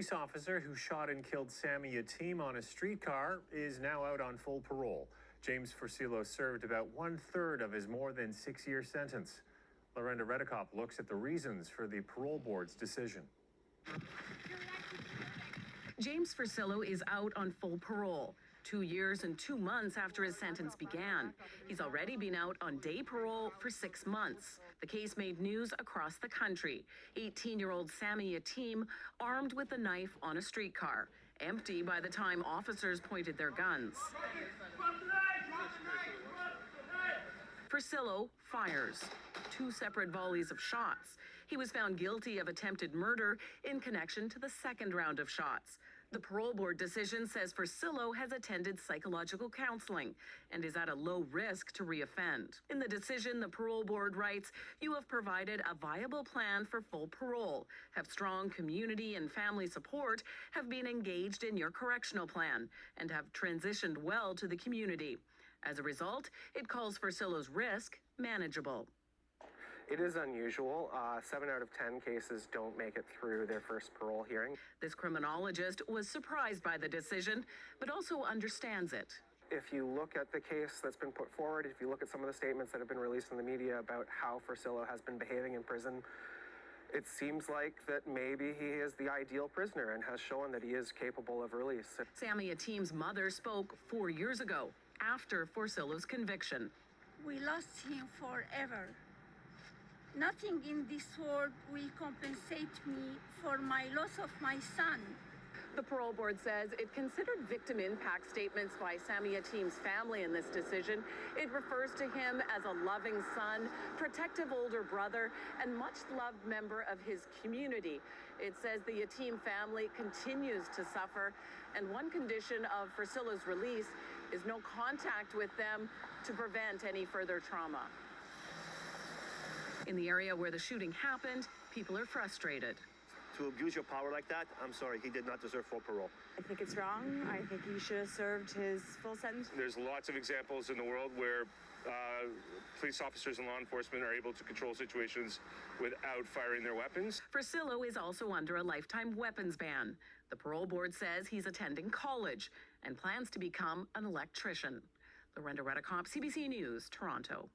police officer who shot and killed Sammy Yatim on a streetcar is now out on full parole. James Forcillo served about 1/3 of his more than 6-year sentence. Lorenda Redekop looks at the reasons for the parole board's decision. James Forcillo is out on full parole, 2 years and 2 months after his sentence began. He's already been out on day parole for 6 months. The case made news across the country. 18-year-old Sammy Yatim armed with a knife on a streetcar, empty by the time officers pointed their guns. Forcillo fires 2 separate volleys of shots. He was found guilty of attempted murder in connection to the second round of shots. The parole board decision says Forcillo has attended psychological counseling and is at a low risk to reoffend. In the decision, the parole board writes, "You have provided a viable plan for full parole, have strong community and family support, have been engaged in your correctional plan, and have transitioned well to the community." As a result, it calls Forcillo's risk manageable. It is unusual. 7 out of 10 cases don't make it through their first parole hearing. This criminologist was surprised by the decision, but also understands it. If you look at the case that's been put forward, if you look at some of the statements that have been released in the media about how Forcillo has been behaving in prison, it seems like that maybe he is the ideal prisoner and has shown that he is capable of release. Sammy Yatim's mother spoke 4 years ago, after Forcillo's conviction. We lost him forever. Nothing in this world will compensate me for my loss of my son. The parole board says it considered victim impact statements by Sammy Yatim's family in this decision. It refers to him as a loving son, protective older brother, and much-loved member of his community. It says the Yatim family continues to suffer, and one condition of Forcillo's release is no contact with them to prevent any further trauma. In the area where the shooting happened, people are frustrated. To abuse your power like that, I'm sorry, he did not deserve full parole. I think it's wrong. I think he should have served his full sentence. There's lots of examples in the world where police officers and law enforcement are able to control situations without firing their weapons. Forcillo is also under a lifetime weapons ban. The parole board says he's attending college and plans to become an electrician. Lorenda Redekop, CBC News, Toronto.